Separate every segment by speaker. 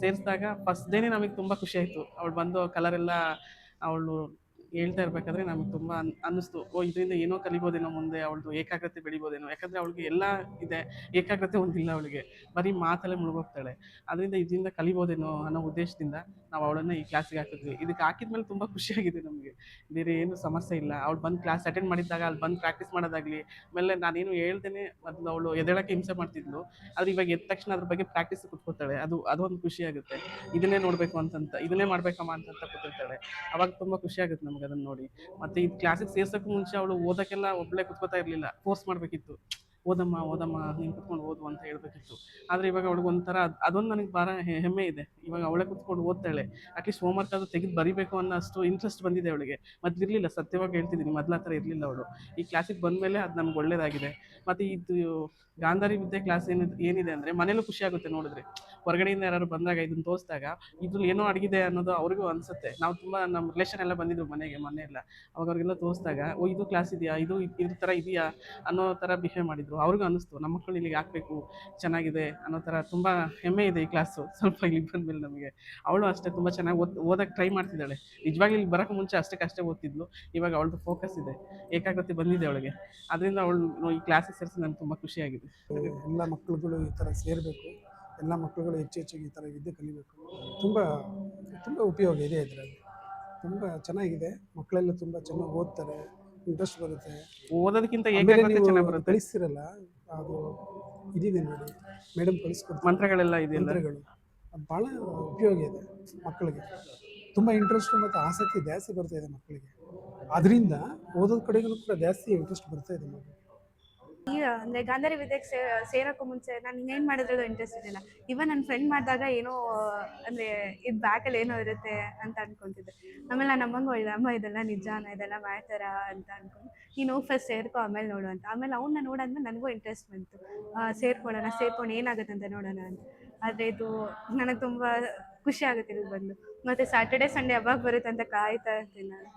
Speaker 1: ಸೇರಿಸಿದಾಗ ಫಸ್ಟ್ ಡೇನೇ ನಮಗೆ ತುಂಬ ಖುಷಿ ಆಯಿತು. ಅವಳು ಬಂದು ಕಲರೆಲ್ಲ ಅವಳು ಹೇಳ್ತಾ ಇರಬೇಕಾದ್ರೆ ನಮಗೆ ತುಂಬ ಅನ್ನಿಸ್ತು, ಓ ಇದರಿಂದ ಏನೋ ಕಲಿಬೋದೇನೋ, ಮುಂದೆ ಅವಳದು ಏಕಾಗ್ರತೆ ಬೆಳಿಬೋದೇನೋ. ಯಾಕಂದರೆ ಅವಳಿಗೆ ಎಲ್ಲ ಇದೆ, ಏಕಾಗ್ರತೆ ಒಂದಿಲ್ಲ ಅವಳಿಗೆ, ಬರೀ ಮಾತಲ್ಲೇ ಮುಳುಗೋಗ್ತಾಳೆ. ಅದರಿಂದ ಇದರಿಂದ ಕಲಿಬೋದೇನೋ ಅನ್ನೋ ಉದ್ದೇಶದಿಂದ ನಾವು ಅವಳನ್ನು ಈ ಕ್ಲಾಸಿಗೆ ಹಾಕಿದ್ವಿ. ಇದಕ್ಕೆ ಹಾಕಿದ್ಮೇಲೆ ತುಂಬ ಖುಷಿಯಾಗಿದೆ ನಮಗೆ. ಬೇರೆ ಏನು ಸಮಸ್ಯೆ ಇಲ್ಲ. ಅವಳು ಬಂದು ಕ್ಲಾಸ್ ಅಟೆಂಡ್ ಮಾಡಿದ್ದಾಗ ಅಲ್ಲಿ ಬಂದು ಪ್ರಾಕ್ಟೀಸ್ ಮಾಡೋದಾಗಲಿ, ಆಮೇಲೆ ನಾನೇನು ಹೇಳ್ದೇನೆ ಮೊದಲು ಅವಳು ಎದ್ದೇಳೋಕ್ಕೆ ಹಿಂಸೆ ಮಾಡ್ತಿದ್ಲು. ಆದರೆ ಇವಾಗ ಎದ್ದ ತಕ್ಷಣ ಅದ್ರ ಬಗ್ಗೆ ಪ್ರಾಕ್ಟೀಸ್ ಕೂತ್ಕೋತಾಳೆ. ಅದೊಂದು ಖುಷಿ ಆಗುತ್ತೆ. ಇದನ್ನೇ ನೋಡಬೇಕು ಅಂತಂತ, ಇದನ್ನೇ ಮಾಡಬೇಕಮ್ಮ ಅಂತಂತ ಕೂತಿರ್ತಾಳೆ. ಅವಾಗ ತುಂಬ ಖುಷಿ ಆಗುತ್ತೆ ನಮ್ಗೆ ಅದನ್ನು ನೋಡಿ. ಮತ್ತು ಈ ಕ್ಲಾಸಿಗೆ ಸೇರ್ಸೋಕ್ಕೂ ಮುಂಚೆ ಅವಳು ಓದೋಕ್ಕೆಲ್ಲ ಒಬ್ಬಳೇ ಕೂತ್ಕೋತಾ ಇರಲಿಲ್ಲ, ಫೋರ್ಸ್ ಮಾಡಬೇಕಿತ್ತು. ಓದಮ್ಮ ಓದಮ್ಮ ನೀನು ಕುತ್ಕೊಂಡು ಓದು ಅಂತ ಹೇಳಬೇಕಿತ್ತು. ಆದರೆ ಇವಾಗ ಅವಳಿಗೆ ಒಂಥರ ಅದೊಂದು ನನಗೆ ಭಾಳ ಹೆಮ್ಮೆ ಇದೆ. ಇವಾಗ ಅವಳೇ ಕುತ್ಕೊಂಡು ಓದ್ತಾಳೆ. ಅಟ್ಲೀಸ್ಟ್ ಹೋಮ್ವರ್ಕ್ ಅದು ತೆಗೆದು ಬರೀಬೇಕು ಅನ್ನೋ ಅಷ್ಟು ಇಂಟ್ರೆಸ್ಟ್ ಬಂದಿದೆ ಅವಳಿಗೆ. ಮೊದಲಿರಲಿಲ್ಲ, ಸತ್ಯವಾಗಿ ಹೇಳ್ತಿದ್ದೀನಿ, ಮೊದಲು ಆ ಥರ ಇರಲಿಲ್ಲ ಅವಳು. ಈ ಕ್ಲಾಸಿಗೆ ಬಂದಮೇಲೆ ಅದು ನಮ್ಗೆ ಒಳ್ಳೇದಾಗಿದೆ. ಮತ್ತು ಇದು ಗಾಂಧಾರಿ ವಿದ್ಯೆ ಕ್ಲಾಸ್ ಏನಿದೆ ಅಂದರೆ ಮನೇಲೂ ಖುಷಿ ಆಗುತ್ತೆ ನೋಡಿದ್ರೆ. ಹೊರಗಡೆಯಿಂದ ಯಾರು ಬಂದಾಗ ಇದನ್ನು ತೋರಿಸಿದಾಗ ಇದ್ರಲ್ಲಿ ಏನೋ ಅಡಗಿದೆ ಅನ್ನೋದು ಅವ್ರಿಗೂ ಅನಿಸುತ್ತೆ. ನಾವು ತುಂಬ ನಮ್ಮ ರಿಲೇಷನ್ ಎಲ್ಲ ಬಂದಿದ್ರು ಮನೆಗೆ ಮೊನ್ನೆ ಎಲ್ಲ. ಅವಾಗ ಅವ್ರಿಗೆಲ್ಲ ತೋರಿಸಿದಾಗ, ಓ ಇದು ಕ್ಲಾಸ್ ಇದೆಯಾ, ಇದ್ರ ಥರ ಇದೆಯಾ ಅನ್ನೋ ಥರ ಬಿಹೇವ್ ಮಾಡಿದರು. ಅವ್ರಿಗೂ ಅನ್ನಿಸ್ತು ನಮ್ಮ ಮಕ್ಕಳು ಇಲ್ಲಿಗೆ ಹಾಕಬೇಕು, ಚೆನ್ನಾಗಿದೆ ಅನ್ನೋ ಥರ. ತುಂಬ ಹೆಮ್ಮೆ ಇದೆ ಈ ಕ್ಲಾಸು ಸ್ವಲ್ಪ ಇಲ್ಲಿಗೆ ಬಂದಮೇಲೆ ನಮಗೆ. ಅವಳು ಅಷ್ಟೇ ತುಂಬ ಚೆನ್ನಾಗಿ ಓದೋಕ್ಕೆ ಟ್ರೈ ಮಾಡ್ತಿದ್ದಾಳೆ. ನಿಜವಾಗ್ಲೂ ಇಲ್ಲಿ ಬರೋಕ್ಕೆ ಮುಂಚೆ ಅಷ್ಟೇ ಓದ್ತಿದ್ಲು. ಇವಾಗ ಅವಳದು ಫೋಕಸ್ ಇದೆ, ಏಕಾಗ್ರತೆ ಬಂದಿದೆ ಅವಳಿಗೆ. ಅದರಿಂದ ಅವಳು ಈ ಕ್ಲಾಸಿಗೆ ಸೇರಿಸಿ ನನಗೆ ತುಂಬ ಖುಷಿಯಾಗಿದೆ.
Speaker 2: ಎಲ್ಲ ಮಕ್ಕಳುಗಳು ಈ ಥರ ಸೇರಬೇಕು, ಎಲ್ಲ ಮಕ್ಕಳುಗಳು ಹೆಚ್ಚೆಚ್ಚಾಗಿ ಈ ಥರ ವಿದ್ಯೆ ಕಲಿಬೇಕು. ತುಂಬ ತುಂಬ ಉಪಯೋಗ ಇದೆ ಇದರಲ್ಲಿ. ತುಂಬ ಚೆನ್ನಾಗಿದೆ. ಮಕ್ಕಳೆಲ್ಲ ತುಂಬ ಚೆನ್ನಾಗಿ ಓದ್ತಾರೆ, ಇಂಟ್ರೆಸ್ಟ್ ಬರುತ್ತೆ.
Speaker 1: ಓದೋದಕ್ಕಿಂತ
Speaker 2: ಆಮೇಲೆ
Speaker 1: ಏಕಾಗ್ರತೆ
Speaker 2: ನೀವು
Speaker 1: ಚೆನ್ನಾಗಿ ಬರುತ್ತೆ.
Speaker 2: ಕಲಿಸ್ತಿರಲ್ಲ, ಅದು ಇದಿದೆ ನೋಡಿ, ಮೇಡಮ್ ಕಲಿಸ್ಕೊಡ್ತಾರೆ
Speaker 1: ಮಂತ್ರಗಳೆಲ್ಲ ಇದೆಯಲ್ಲ,
Speaker 2: ಮಂತ್ರಗಳು. ಅದು ಭಾಳ ಉಪಯೋಗ ಇದೆ ಮಕ್ಕಳಿಗೆ. ತುಂಬ ಇಂಟ್ರೆಸ್ಟ್ ಮತ್ತು ಆಸಕ್ತಿ ಜಾಸ್ತಿ ಬರ್ತಾ ಇದೆ ಮಕ್ಕಳಿಗೆ. ಅದರಿಂದ ಓದೋದ ಕಡೆಗೂ ಕೂಡ ಜಾಸ್ತಿ ಇಂಟ್ರೆಸ್ಟ್ ಬರ್ತಾ ಇದೆ ಮಕ್ಕಳಿಗೆ.
Speaker 3: ಈಗ ಅಂದರೆ ಗಾಂಧಾರಿ ವಿದ್ಯೆಗೆ ಸೇರೋಕ್ಕೂ ಮುಂಚೆ ನಾನು ಇನ್ನೇನು ಮಾಡಿದ್ರಲ್ಲೂ ಇಂಟ್ರೆಸ್ಟ್ ಇರಲಿಲ್ಲ. ಇವನ್ ನನ್ನ ಫ್ರೆಂಡ್ ಮಾಡಿದಾಗ ಏನೋ ಅಂದರೆ ಇದು ಬ್ಯಾಕಲ್ಲಿ ಏನೋ ಇರುತ್ತೆ ಅಂತ ಅನ್ಕೊತಿದ್ದೆ. ಆಮೇಲೆ ನಾನು ಅಮ್ಮಂಗೆ ಹೇಳಿದೆ, ಅಮ್ಮ ಇದೆಲ್ಲ ನಿಜಾನ, ಇದೆಲ್ಲ ಮಾಡ್ತಾರಾ ಅಂತ ಅಂದ್ಕೊಂಡು. ನೀನು ಫಸ್ಟ್ ಸೇರ್ಕೊ ಆಮೇಲೆ ನೋಡು ಅಂತ. ಆಮೇಲೆ ಅವನ್ನ ನೋಡಾದ್ಮೇಲೆ ನನಗೂ ಇಂಟ್ರೆಸ್ಟ್ ಬಂತು, ಸೇರ್ಕೊಂಡು ಏನಾಗುತ್ತೆ ಅಂತ ನೋಡೋಣ ಅಂತ. ಆದರೆ ಇದು ನನಗೆ ತುಂಬ ಖುಷಿ ಆಗುತ್ತೆ ಇಲ್ಲಿ ಬಂದು. ಮತ್ತು ಸ್ಯಾಟರ್ಡೆ ಸಂಡೇ ಯಾವಾಗ ಬರುತ್ತೆ ಅಂತ ಕಾಯ್ತಾ ಇರ್ತೀನಿ ನಾನು.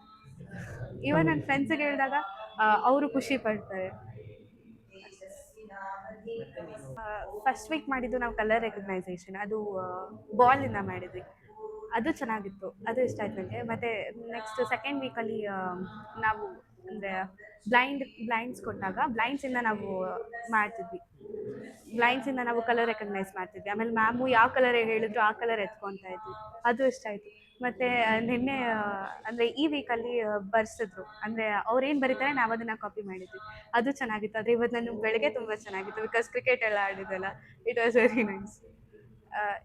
Speaker 3: ಇವನ್ ನನ್ನ ಫ್ರೆಂಡ್ಸಿಗೆ ಹೇಳಿದಾಗ ಅವರು ಖುಷಿ ಪಡ್ತಾರೆ. ಫಸ್ಟ್ ವೀಕ್ ಮಾಡಿದ್ದು ನಾವು ಕಲರ್ ರೆಕಗ್ನೈಸೇಷನ್, ಅದು ಬಾಲಿಂದ ಮಾಡಿದ್ವಿ. ಅದು ಚೆನ್ನಾಗಿತ್ತು, ಅದು ಇಷ್ಟ ಆಯ್ತು ನನಗೆ. ಮತ್ತು ನೆಕ್ಸ್ಟ್ ಸೆಕೆಂಡ್ ವೀಕಲ್ಲಿ ನಾವು ಅಂದರೆ ಬ್ಲೈಂಡ್ಸ್ ಕೊಟ್ಟಾಗ ಬ್ಲೈಂಡ್ಸಿಂದ ನಾವು ಮಾಡ್ತಿದ್ವಿ. ಬ್ಲೈಂಡ್ಸಿಂದ ನಾವು ಕಲರ್ ರೆಕಗ್ನೈಸ್ ಮಾಡ್ತಿದ್ವಿ. ಆಮೇಲೆ ಮ್ಯಾಮು ಯಾವ ಕಲರ್ ಹೇಳಿದ್ರು ಆ ಕಲರ್ ಎತ್ಕೊತಾ ಇದ್ವಿ, ಅದು ಇಷ್ಟ ಆಯಿತು. ಮತ್ತು ನಿನ್ನೆ ಅಂದರೆ ಈ ವೀಕಲ್ಲಿ ಬರ್ಸಿದ್ರು, ಅಂದರೆ ಅವ್ರೇನು ಬರೀತಾರೆ ನಾವು ಅದನ್ನು ಕಾಪಿ ಮಾಡಿದ್ವಿ, ಅದು ಚೆನ್ನಾಗಿತ್ತು. ಆದರೆ ಇವತ್ತು ನಾನು ಬೆಳಗ್ಗೆ ತುಂಬ ಚೆನ್ನಾಗಿತ್ತು, ಬಿಕಾಸ್ ಕ್ರಿಕೆಟ್ ಎಲ್ಲ ಆಡಿದ್ವಲ್ಲ, ಇಟ್ ವಾಸ್ ವೆರಿ ನೈಸ್.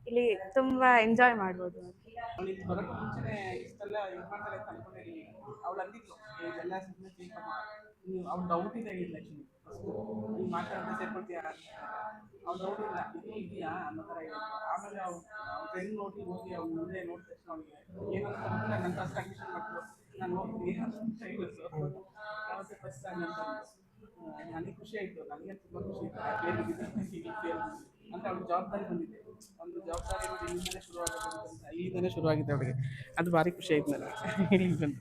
Speaker 3: ಇಲ್ಲಿ ತುಂಬ ಎಂಜಾಯ್ ಮಾಡ್ಬೋದು.
Speaker 1: ಅವಳಿಗೆ ಬರೋಕ್ಕೆ ಮುಂಚೆನೇ ಇಷ್ಟೆಲ್ಲ ಇದು ಮಾಡ್ತಾರೆ ಅಂತ ಅನ್ಕೊಂಡಿದ್ದೀನಿ. ಅವಳು ಅಂದಿದ್ಲು ಇದೆಲ್ಲ ಸುಮ್ಮನೆ ಕೇಳ್ಕಮ್ಮ, ಅವ್ಳು ಡೌಟ್ ಇದೆ ಆಗಿಲ್ಲ ಆ್ಯಕ್ಚುಲಿ. ಫಸ್ಟು ನೀನು ಮಾತಾಡಿದ್ರೆ ಸೇರ್ಕೊಳ್ತೀಯಾ ಅಂತ. ಅವ್ಳು ಡೌಟ್ ಇಲ್ಲ, ಇದು ಇದೆಯಾ ಅನ್ನೋ ಥರ ಹೇಳಿದ್ರು. ಆಮೇಲೆ ಅವ್ಳು ಫ್ರೆಂಡ್ ನೋಡಿ ಹೋಗಿ ಅವ್ಳು ಮುಂದೆ ನೋಡಿದ ತಕ್ಷಣ ಅವಳಿಗೆ ಏನಂತ ನನ್ನ ಫಸ್ಟ್ ಅಡ್ಮಿಷನ್ ಮಾಡಿದ್ರು, ನಾನು ಹೋಗ್ತೀನಿ ಅಂತ ಹೇಳಿದ್ರು. ಅವತ್ತು ಫಸ್ಟ್ ಹಂಗಂತ ನನಗೆ ಖುಷಿ ಆಯಿತು, ನನಗೆ ತುಂಬ ಖುಷಿ ಆಯಿತು. ಅಂತ ಅವ್ಳಿಗೆ ಜವಾಬ್ದಾರಿ ಬಂದಿದೆ, ಒಂದು ಜವಾಬ್ದಾರಿ ಇಲ್ಲಿಂದಲೇ ಶುರುವಾಗಬೇಕು ಅಂತ, ಇಲ್ಲಿಂದಲೇ ಶುರುವಾಗಿದೆ ಅವಳಿಗೆ. ಅದು ಭಾರಿ ಖುಷಿ ಆಯ್ತು ನನಗೆ ಇಲ್ಲಿ ಬಂದು.